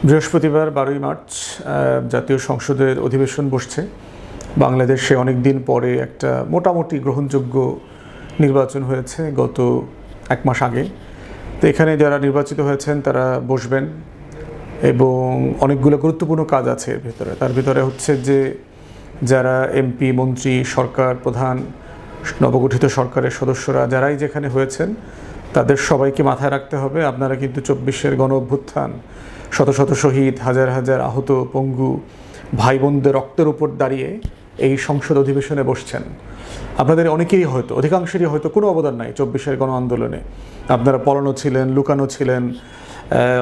বৃহস্পতিবার 12ই মার্চ জাতীয় সংসদের অধিবেশন বসছে। বাংলাদেশে অনেক দিন পরে একটা মোটামুটি গ্রহণযোগ্য নির্বাচন হয়েছে গত এক মাস আগে। তো এখানে যারা নির্বাচিত হয়েছেন তারা বসবেন এবং অনেকগুলো গুরুত্বপূর্ণ কাজ আছে এর ভিতরে। তার ভিতরে হচ্ছে যে যারা এমপি, মন্ত্রী, সরকার প্রধান, নবগঠিত সরকারের সদস্যরা যারাই যেখানে হয়েছেন তাদের সবাইকে মাথায় রাখতে হবে আপনারা কিন্তু 24-এর গণ অভ্যুত্থান, শত শত শহীদ, হাজার হাজার আহত পঙ্গু ভাই বোনদের রক্তের উপর দাঁড়িয়ে এই সংসদ অধিবেশনে বসছেন। আপনাদের অনেকেরই হয়তো, অধিকাংশেরই হয়তো কোনো অবদান নাই 24-এর গণ আন্দোলনে। আপনারা পলানো ছিলেন, লুকানো ছিলেন,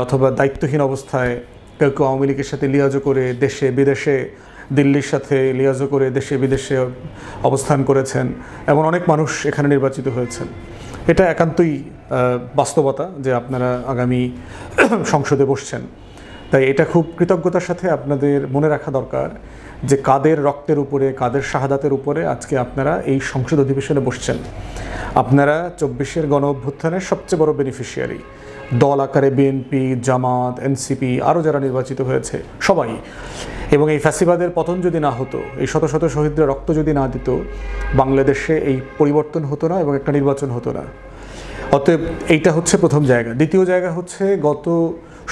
অথবা দায়িত্বহীন অবস্থায় কেউ কেউ আওয়ামী লীগের সাথে লিয়াজো করে দেশে বিদেশে, দিল্লির সাথে লিয়াজো করে দেশে বিদেশে অবস্থান করেছেন। এমন অনেক মানুষ এখানে নির্বাচিত হয়েছেন। এটা একান্তই বাস্তবতা যে আপনারা আগামী সংসদে বসছেন। তাই এটা খুব কৃতজ্ঞতার সাথে আপনাদের মনে রাখা দরকার যে কাদের রক্তের উপরে, কাদের শাহাদাতের উপরে আজকে আপনারা এই সংসদ অধিবেশনে বসছেন। আপনারা 24-এর গণ অভ্যুত্থানের সবচেয়ে বড় বেনিফিশিয়ারি। দল আকারে বিএনপি, জামাত, এনসিপি, আরও যারা নির্বাচিত হয়েছে সবাই। এবং এই ফ্যাসিবাদের পতন যদি না হতো, এই শত শত শহীদদের রক্ত যদি না দিত, বাংলাদেশে এই পরিবর্তন হতো না এবং একটা নির্বাচন হতো না। অতএব এইটা হচ্ছে প্রথম জায়গা। দ্বিতীয় জায়গা হচ্ছে গত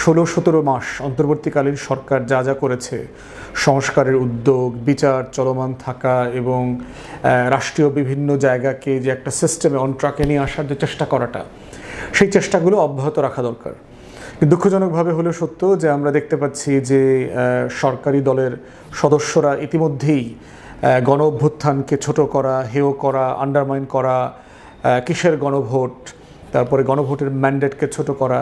16-17 মাস অন্তর্বর্তীকালীন সরকার যা যা করেছে, সংস্কারের উদ্যোগ, বিচার চলমান থাকা এবং রাষ্ট্রীয় বিভিন্ন জায়গাকে যে একটা সিস্টেমে অন ট্র্যাকে নিয়ে আসার যে চেষ্টা করাটা, সেই চেষ্টাগুলো অব্যাহত রাখা দরকার। কিন্তু দুঃখজনকভাবে হলেও সত্য যে আমরা দেখতে পাচ্ছি যে সরকারি দলের সদস্যরা ইতিমধ্যেই গণ অভ্যুত্থানকে ছোট করা, হেয় করা, আন্ডারমাইন করা, কিসের গণভোট, তারপরে গণভোটের ম্যান্ডেটকে ছোট করা,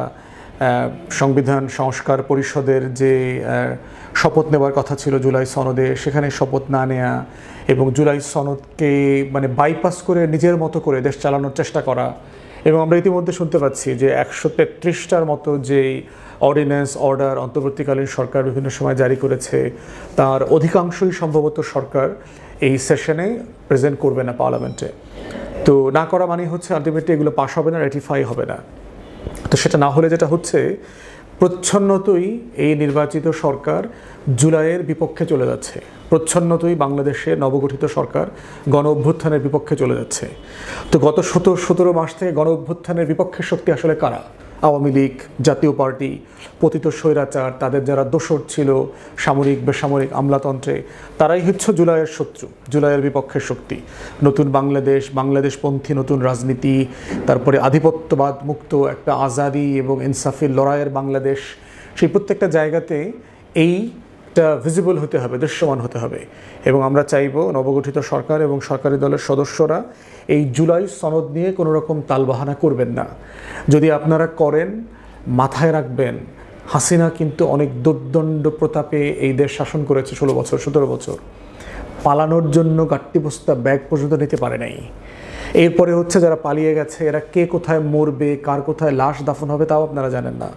সংবিধান সংস্কার পরিষদের যে শপথ নেওয়ার কথা ছিল জুলাই সনদে, সেখানে শপথ না নেওয়া এবং জুলাই সনদকে বাইপাস করে নিজের মতো করে দেশ চালানোর চেষ্টা করা। এবং আমরা ইতিমধ্যে শুনতে পাচ্ছি যে 133টার মতো যেই অর্ডিন্যান্স, অর্ডার অন্তর্বর্তীকালীন সরকার বিভিন্ন সময় জারি করেছে, তার অধিকাংশই সম্ভবত সরকার এই সেশনে প্রেজেন্ট করবে না পার্লামেন্টে। তো না করা মানে হচ্ছে আলটিমেটলি এগুলো পাস হবে না, রেটিফাই হবে না। তো সেটা না হলে যেটা হচ্ছে, প্রচ্ছন্নতই এই নির্বাচিত সরকার জুলাইয়ের বিপক্ষে চলে যাচ্ছে। প্রচ্ছন্নতই বাংলাদেশে নবগঠিত সরকার গণ অভ্যুত্থানের বিপক্ষে চলে যাচ্ছে। তো গত 17 মাস থেকে গণ অভ্যুত্থানের বিপক্ষের শক্তি আসলে কারা? আওয়ামী লীগ, জাতীয় পার্টি, পতিত স্বৈরাচার, তাদের যারা দোসর ছিল সামরিক বেসামরিক আমলাতন্ত্রে, তারাই হচ্ছে জুলাইয়ের শত্রু, জুলাইয়ের বিপক্ষের শক্তি। নতুন বাংলাদেশ, বাংলাদেশপন্থী নতুন রাজনীতি, তারপরে আধিপত্যবাদ মুক্ত একটা আজাদি এবং ইনসাফের লড়াইয়ের বাংলাদেশ, সেই প্রত্যেকটা জায়গাতে এইটা ভিজিবল হতে হবে, দৃশ্যমান হতে হবে। এবং আমরা চাইব নবগঠিত সরকার এবং সরকারি দলের সদস্যরা এই জুলাই সনদ নিয়ে কোনো রকম তালবাহানা করবেন না। যদি আপনারা করেন, মাথায় রাখবেন হাসিনা কিন্তু অনেক দুর্দণ্ড প্রতাপে এই দেশ শাসন করেছে 16 বছর, 17 বছর। পালানোর জন্য গাট্টি বস্তা ব্যাগ পর্যন্ত নিতে পারে নাই। এরপরে হচ্ছে যারা পালিয়ে গেছে, এরা কে কোথায় মরবে, কার কোথায় লাশ দাফন হবে তাও আপনারা জানেন না।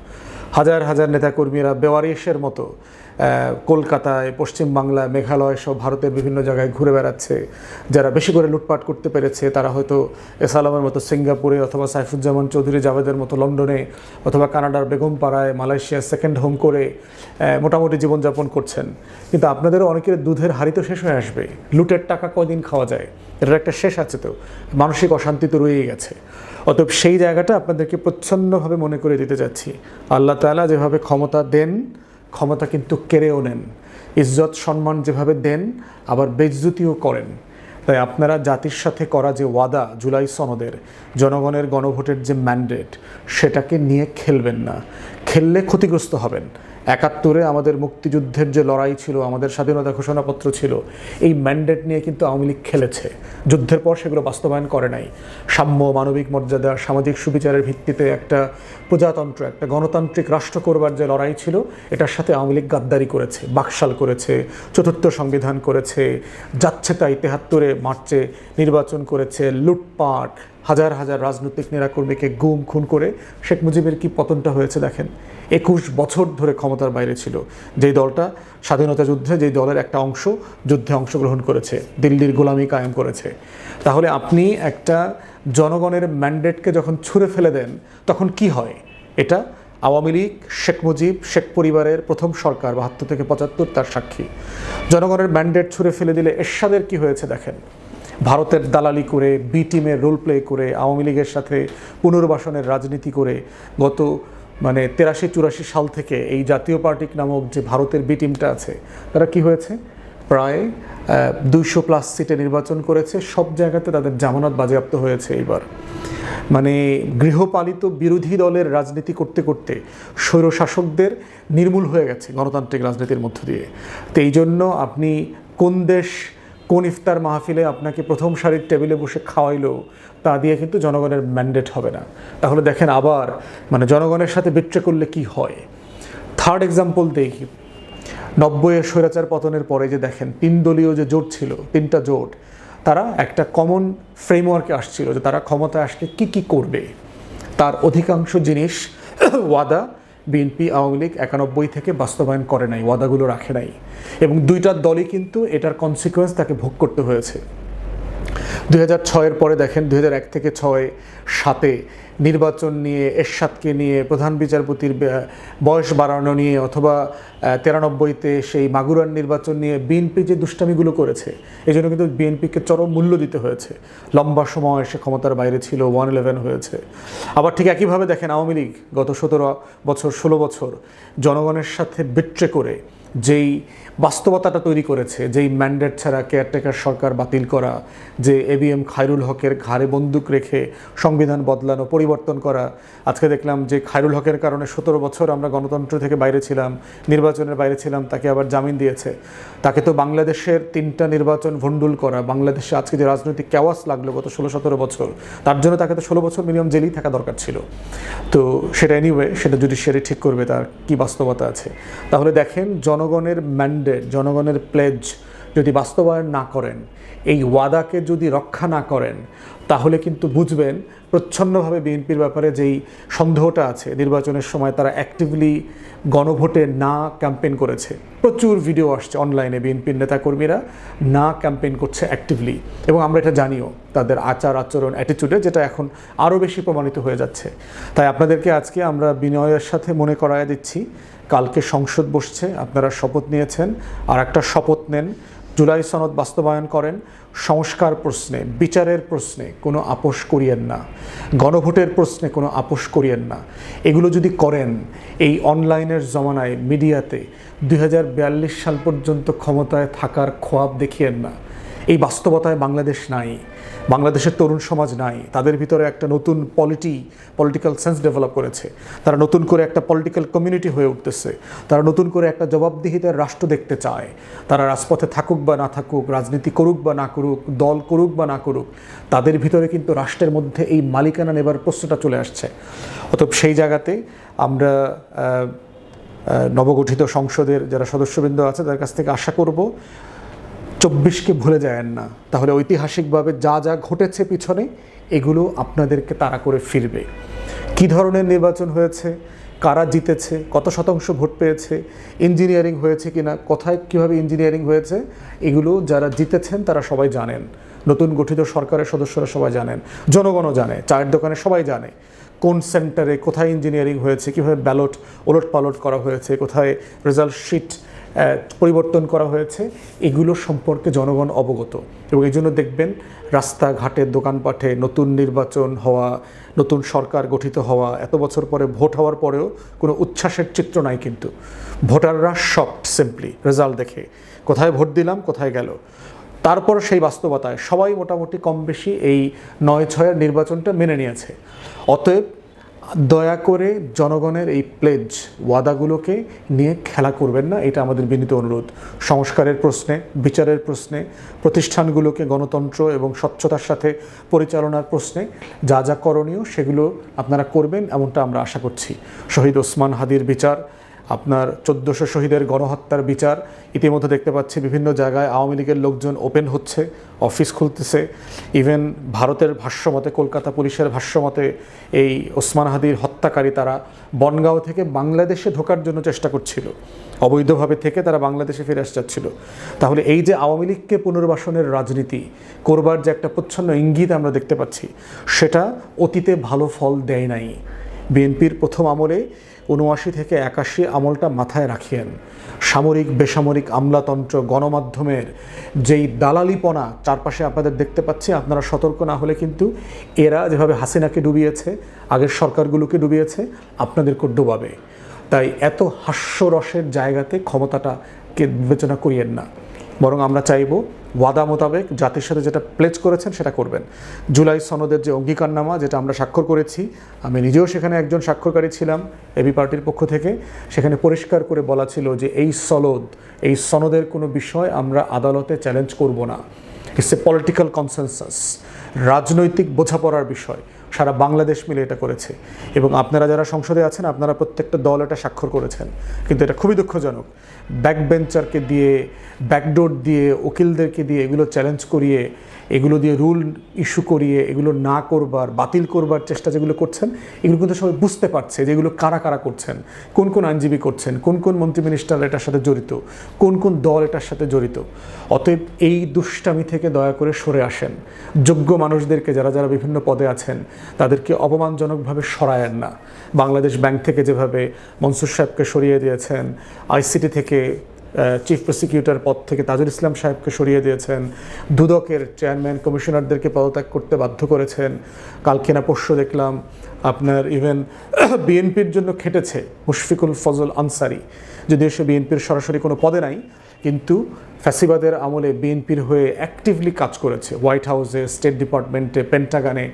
হাজার হাজার নেতাকর্মীরা বেওয়ারিশের মতো কলকাতায়, পশ্চিমবাংলা, মেঘালয় সহ ভারতের বিভিন্ন জায়গায় ঘুরে বেড়াচ্ছে। যারা বেশি করে লুটপাট করতে পেরেছে তারা হয়তো এসালামের মতো সিঙ্গাপুরে, অথবা সাইফুজ্জামান চৌধুরী জাভেদের মতো লন্ডনে, অথবা কানাডার বেগমপাড়ায়, মালয়েশিয়ার সেকেন্ড হোম করে মোটামুটি জীবনযাপন করছেন। কিন্তু আপনাদেরও অনেকের দুধের হাড়ি তো শেষ হয়ে আসবে। লুটের টাকা কয়দিন খাওয়া যায়? এটার একটা শেষ আছে। তো মানসিক অশান্তি তো রয়েই গেছে। অতএব সেই জায়গাটা আপনাদেরকে প্রচ্ছন্নভাবে মনে করে দিতে চাচ্ছি। আল্লাহ তাআলা যেভাবে ক্ষমতা দেন, ক্ষমতা কিন্তু কেড়েও নেন। ইজ্জত সম্মান যেভাবে দেন, আবার বেইজ্জতিও করেন। তাই আপনারা জাতির সাথে করা যে ওয়াদা জুলাই সনদের, জনগণের গণভোটের যে ম্যান্ডেট, সেটাকে নিয়ে খেলবেন না। খেললে ক্ষতিগ্রস্ত হবেন। 71-এ আমাদের মুক্তিযুদ্ধের যে লড়াই ছিল, আমাদের স্বাধীনতা ঘোষণাপত্র ছিল, এই ম্যান্ডেট নিয়ে কিন্তু আওয়ামী লীগ খেলেছে। যুদ্ধের পর সেগুলো বাস্তবায়ন করে নাই। সাম্য, মানবিক মর্যাদা, সামাজিক সুবিচারের ভিত্তিতে একটা প্রজাতন্ত্র, একটা গণতান্ত্রিক রাষ্ট্র করবার যে লড়াই ছিল, এটার সাথে আওয়ামী লীগ গাদ্দারি করেছে, বাকশাল করেছে, চতুর্থ সংবিধান করেছে, যাচ্ছে তাই 73-এ মার্চে নির্বাচন করেছে, লুটপাট, হাজার হাজার রাজনৈতিক নেতাকর্মীকে গুম খুন করে শেখ মুজিবের কি পতনটা হয়েছে দেখেন। 21 বছর ধরে ক্ষমতার বাইরে ছিল যেই দলটা স্বাধীনতা যুদ্ধে, যেই দলের একটা অংশ যুদ্ধে অংশগ্রহণ করেছে, দিল্লির গোলামি কায়েম করেছে। তাহলে আপনি একটা জনগণের ম্যান্ডেটকে যখন ছুঁড়ে ফেলে দেন তখন কি হয়? এটা আওয়ামী লীগ, শেখ মুজিব, শেখ পরিবারের প্রথম সরকার ৭২ থেকে ৭৫ তার সাক্ষী। জনগণের ম্যান্ডেট ছুঁড়ে ফেলে দিলে এরশাদের কি হয়েছে দেখেন। ভারতের দালালি করে, বি টিমের রোল প্লে করে, আওয়ামী লীগের সাথে পুনর্বাসনের রাজনীতি করে গত ৮৩-৮৪ সাল থেকে এই জাতীয় পার্টি নামক যে ভারতের বি টিমটা আছে, তারা কি হয়েছে, প্রায় ২০০+ সিটে নির্বাচন করেছে। সব জায়গাতে তাদের জামানত বাজেয়াপ্ত হয়েছে। এইবার গৃহপালিত বিরোধী দলের রাজনীতি করতে করতে স্বৈরশাসকদের নির্মূল হয়ে গেছে গণতান্ত্রিক রাজনীতির মধ্য দিয়ে। তো এই জন্য আপনি কোন দেশ কোন ইফতার মাহফিলে আপনাকে প্রথম সারির টেবিলে বসে খাওয়াইলো তা দিয়ে কিন্তু জনগণের ম্যান্ডেট হবে না। তাহলে দেখেন আবার জনগণের সাথে বিট্রে করলে কি হয়। থার্ড এক্সাম্পল দেখি, ৯০-এর স্বৈরাচার পতনের পরে যে দেখেন ৩ দলীয় যে জোট ছিল, ৩টা জোট, তারা একটা কমন ফ্রেমওয়ার্কে আসছিল যে তারা ক্ষমতায় আসলে কি করবে। তার অধিকাংশ জিনিস ওয়াদা বিএনপি আওয়ামী লীগ ৯১ থেকে বাস্তবায়ন করে নাই, ওয়াদাগুলো রাখে নাই, এবং দুইটা দলই কিন্তু এটার কনসিকোয়েন্স তাকে ভোগ করতে হয়েছে। ২০০৬-এর পরে দেখেন ২০০১ থেকে ৬-৭ নির্বাচন নিয়ে, এরশাদকে নিয়ে, প্রধান বিচারপতির বয়স বাড়ানো নিয়ে, অথবা ৯৩-তে সেই মাগুরার নির্বাচন নিয়ে বিএনপি যে দুষ্টামিগুলো করেছে, এই জন্য কিন্তু বিএনপিকে চরম মূল্য দিতে হয়েছে। লম্বা সময় সে ক্ষমতার বাইরে ছিল, 111 হয়েছে। আবার ঠিক একইভাবে দেখেন আওয়ামী লীগ গত ১৭ বছর ১৬ বছর জনগণের সাথে বিট্রে করে যেই বাস্তবতাটা তৈরি করেছে, যেই ম্যান্ডেট ছাড়া কেয়ারটেকার সরকার বাতিল করা, যে এবিএম খায়রুল হকের ঘাড়ে বন্দুক রেখে সংবিধান বদলানো, পরিবর্তন করা। আজকে দেখলাম যে খায়রুল হকের কারণে ১৭ বছর আমরা গণতন্ত্র থেকে বাইরে ছিলাম, নির্বাচনের বাইরে ছিলাম, তাকে আবার জামিন দিয়েছে। তাকে তো বাংলাদেশের 3টা নির্বাচন ভণ্ডুল করা, বাংলাদেশে আজকে যে রাজনৈতিক ক্যাওয়াস লাগলো গত ১৬-১৭ বছর, তার জন্য তাকে তো ১৬ বছর মিনিমাম জেলেই থাকা দরকার ছিল। তো সেটা এনিওয়ে, সেটা জুডিশিয়ারি ঠিক করবে তার কি বাস্তবতা আছে। তাহলে দেখেন জনগণের ম্যান্ডেট, জনগণের প্লেজ যদি বাস্তবায়ন না করেন, এই ওয়াদাকে যদি রক্ষা না করেন, তাহলে কিন্তু বুঝবেন প্রচ্ছন্নভাবে বিএনপির ব্যাপারে যেই সন্দেহটা আছে। নির্বাচনের সময় তারা অ্যাক্টিভলি গণভোটে না ক্যাম্পেইন করেছে, প্রচুর ভিডিও আসছে অনলাইনে, বিএনপির নেতাকর্মীরা না ক্যাম্পেইন করছে অ্যাক্টিভলি, এবং আমরা এটা জানিও তাদের আচার আচরণ অ্যাটিটিউডে, যেটা এখন আরও বেশি প্রমাণিত হয়ে যাচ্ছে। তাই আপনাদেরকে আজকে আমরা বিনয়ের সাথে মনে করায় দিচ্ছি, কালকে সংসদ বসছে, আপনারা শপথ নিয়েছেন, আর একটা শপথ নেন, জুলাই সনদ বাস্তবায়ন করেন। সংস্কার প্রশ্নে, বিচারের প্রশ্নে কোনো আপোষ করিয়েন না, গণভোটের প্রশ্নে কোনো আপোষ করিয়েন না। এগুলো যদি করেন, এই অনলাইনের জমানায় মিডিয়াতে ২০৪২ সাল পর্যন্ত ক্ষমতায় থাকার খোয়াব দেখিয়েন না। এই বাস্তবতায় বাংলাদেশ নাই, বাংলাদেশের তরুণ সমাজ নাই। তাদের ভিতরে একটা নতুন পলিটিক্যাল সেন্স ডেভেলপ করেছে, তারা নতুন করে একটা পলিটিক্যাল কমিউনিটি হয়ে উঠতেছে, তারা নতুন করে একটা জবাবদিহিতার রাষ্ট্র দেখতে চায়। তারা রাজপথে থাকুক বা না থাকুক, রাজনীতি করুক বা না করুক, দল করুক বা না করুক, তাদের ভিতরে কিন্তু রাষ্ট্রের মধ্যে এই মালিকানা নেবার প্রশ্নটা চলে আসছে। অতএব সেই জায়গাতে আমরা নবগঠিত সংসদের যারা সদস্যবৃন্দ আছে তাদের কাছ থেকে আশা করব ২৪কে ভুলে যায়েন না, তাহলে ঐতিহাসিকভাবে যা যা ঘটেছে পিছনে, এগুলো আপনাদেরকে তাড়া করে ফিরবে। কী ধরনের নির্বাচন হয়েছে, কারা জিতেছে, কত শতাংশ ভোট পেয়েছে, ইঞ্জিনিয়ারিং হয়েছে কিনা, কোথায় কীভাবে ইঞ্জিনিয়ারিং হয়েছে, এগুলো যারা জিতেছেন তারা সবাই জানেন। নতুন গঠিত সরকারের সদস্যরা সবাই জানেন, জনগণও জানে, চায়ের দোকানে সবাই জানে কোন সেন্টারে কোথায় ইঞ্জিনিয়ারিং হয়েছে, কীভাবে ব্যালট ওলট পালট করা হয়েছে, কোথায় রেজাল্ট শিট পরিবর্তন করা হয়েছে, এগুলো সম্পর্কে জনগণ অবগত। এবং এই জন্য দেখবেন রাস্তাঘাটের দোকানপাটে নতুন নির্বাচন হওয়া, নতুন সরকার গঠিত হওয়া, এত বছর পরে ভোট হওয়ার পরেও কোনো উচ্ছ্বাসের চিত্র নাই। কিন্তু ভোটাররা শকড সিম্পলি রেজাল্ট দেখে, কোথায় ভোট দিলাম, কোথায় গেল। তারপর সেই বাস্তবতায় সবাই মোটামুটি কম বেশি এই ৯/৬-এর নির্বাচনটা মেনে নিয়েছে। অতএব দয়া করে জনগণের এই প্লেজ ওয়াদাগুলোকে নিয়ে খেলা করবেন না, এটা আমাদের বিনীত অনুরোধ। সংস্কারের প্রশ্নে, বিচারের প্রশ্নে, প্রতিষ্ঠানগুলোকে গণতন্ত্র এবং স্বচ্ছতার সাথে পরিচালনার প্রশ্নে যা যা করণীয় সেগুলো আপনারা করবেন, এমনটা আমরা আশা করছি। শহীদ ওসমান হাদির বিচার, আপনার ১৪০০ শহীদের গণহত্যার বিচার, ইতিমধ্যে দেখতে পাচ্ছি বিভিন্ন জায়গায় আওয়ামী লীগের লোকজন ওপেন হচ্ছে, অফিস খুলতেছে। ইভেন ভারতের ভাষ্যমতে, কলকাতা পুলিশের ভাষ্যমতে, এই ওসমান হাদির হত্যাকারী তারা বনগাঁও থেকে বাংলাদেশে ঢোকার জন্য চেষ্টা করছিল, অবৈধভাবে থেকে তারা বাংলাদেশে ফিরে আসছিল। তাহলে এই যে আওয়ামী লীগকে পুনর্বাসনের রাজনীতি করবার যে একটা প্রচ্ছন্ন ইঙ্গিত আমরা দেখতে পাচ্ছি, সেটা অতীতে ভালো ফল দেয় নাই। বিএনপির প্রথম আমলে ৭৯ থেকে ৮১ আমলটা মাথায় রাখিয়েন। সামরিক বেসামরিক আমলাতন্ত্র গণমাধ্যমের যেই দালালিপনা চারপাশে আপনাদের দেখতে পাচ্ছি, আপনারা সতর্ক না হলে কিন্তু এরা যেভাবে হাসিনাকে ডুবিয়েছে, আগের সরকারগুলোকে ডুবিয়েছে, আপনাদেরকে ডুবাবে। তাই এত হাস্যরসের জায়গাতে ক্ষমতাটাকে বিবেচনা করিয়েন না, বরং আমরা চাইব ওয়াদা মোতাবেক জাতির সাথে যেটা প্লেজ করেছেন সেটা করবেন। জুলাই সনদের যে অঙ্গীকারনামা যেটা আমরা স্বাক্ষর করেছি, আমি নিজেও সেখানে একজন স্বাক্ষরকারী ছিলাম এবি পার্টির পক্ষ থেকে, সেখানে পরিষ্কার করে বলা ছিল যে এই সনদের কোনো বিষয় আমরা আদালতে চ্যালেঞ্জ করব না। ইটস এ পলিটিক্যাল কনসেনসাস, রাজনৈতিক বোঝাপড়ার বিষয়। সারা বাংলাদেশ মিলে এটা করেছে এবং আপনারা যারা সংসদে আছেন আপনারা প্রত্যেকটা দল এটা স্বাক্ষর করেছেন। কিন্তু এটা খুবই দুঃখজনক, ব্যাকবেঞ্চারকে দিয়ে, ব্যাকডোর দিয়ে, উকিলদেরকে দিয়ে এগুলো চ্যালেঞ্জ করিয়ে, এগুলো দিয়ে রুল ইস্যু করিয়ে এগুলো না করবার, বাতিল করবার চেষ্টা যেগুলো করছেন, এগুলো কিন্তু সবাই বুঝতে পারছে যে এগুলো কারা কারা করছেন, কোন কোন আইনজীবী করছেন, কোন কোন মন্ত্রী মিনিস্টার এটার সাথে জড়িত, কোন কোন দল এটার সাথে জড়িত। অতএব এই দুষ্টামি থেকে দয়া করে সরে আসেন। যোগ্য মানুষদেরকে যারা যারা বিভিন্ন পদে আছেন তাদেরকে অপমানজনকভাবে সরায়েন না। বাংলাদেশ ব্যাংক থেকে যেভাবে মনসুর সাহেবকে সরিয়ে দিয়েছেন, আইসিটি থেকে চিফ প্রসিকিউটর পদ থেকে তাজুল ইসলাম সাহেবকে সরিয়ে দিয়েছেন, দুদকের চেয়ারম্যান কমিশনারদেরকে পদত্যাগ করতে বাধ্য করেছেন। কালকে না পরশু দেখলাম আপনার ইভেন বিএনপির জন্য খেটেছে মুশফিকুল ফজল আনসারি, যদিও সে বিএনপির সরাসরি কোনো পদে নাই, কিন্তু ফ্যাসিবাদের আমলে বিএনপির হয়ে অ্যাক্টিভলি কাজ করেছে। হোয়াইট হাউসে, স্টেট ডিপার্টমেন্টে, পেন্টাগানে,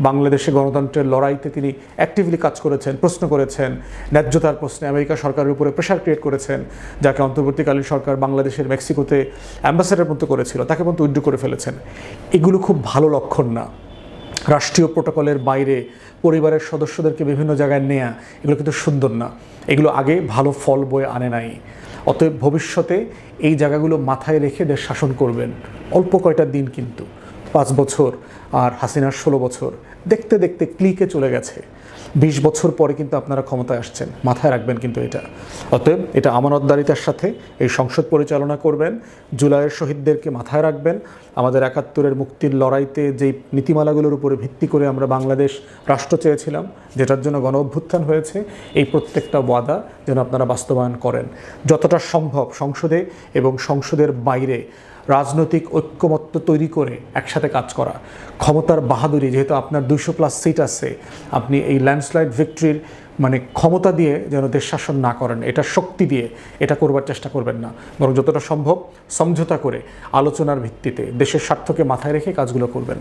বাংলাদেশে গণতন্ত্রের লড়াইতে তিনি অ্যাক্টিভলি কাজ করেছেন, প্রশ্ন করেছেন, ন্যায্যতার প্রশ্নে আমেরিকা সরকারের উপরে প্রেশার ক্রিয়েট করেছেন, যাকে অন্তর্বর্তীকালীন সরকার বাংলাদেশের মেক্সিকোতে অ্যাম্বাসেডার মতো করেছিল, তাকে পর্যন্ত উইথড্র করে ফেলেছেন। এগুলো খুব ভালো লক্ষণ না। রাষ্ট্রীয় প্রোটোকলের বাইরে পরিবারের সদস্যদেরকে বিভিন্ন জায়গায় নেয়া, এগুলো কিন্তু সুন্দর না। এগুলো আগে ভালো ফল বয়ে আনে নাই। অতএব ভবিষ্যতে এই জায়গাগুলো মাথায় রেখে দেশ শাসন করবেন। অল্প কয়টা দিন, কিন্তু 5 বছর আর হাসিনার 16 বছর দেখতে দেখতে ক্লিকে চলে গেছে। 20 বছর পরে কিন্তু আপনারা ক্ষমতায় আসছেন, মাথায় রাখবেন কিন্তু এটা। অতএব এটা আমানতদারিতার সাথে এই সংসদ পরিচালনা করবেন। জুলাইয়ের শহীদদেরকে মাথায় রাখবেন। আমাদের 71-এর মুক্তির লড়াইতে যেই নীতিমালাগুলোর উপরে ভিত্তি করে আমরা বাংলাদেশ রাষ্ট্র চেয়েছিলাম, যেটার জন্য গণ অভ্যুত্থান হয়েছে, এই প্রত্যেকটা ওয়াদা যেন আপনারা বাস্তবায়ন করেন। যতটা সম্ভব সংসদে এবং সংসদের বাইরে রাজনৈতিক ঐক্যমত্য তৈরি করে একসাথে কাজ করা। ক্ষমতার বাহাদুরি, যেহেতু আপনার 200+ সিট আছে, আপনি এই ল্যান্ডস্লাইড ভিক্টরির ক্ষমতা দিয়ে যেন দেশ শাসন না করেন, এটা শক্তি দিয়ে এটা করবার চেষ্টা করবেন না, বরং যতটা সম্ভব সমঝোতা করে আলোচনার ভিত্তিতে দেশের স্বার্থকে মাথায় রেখে কাজগুলো করবেন।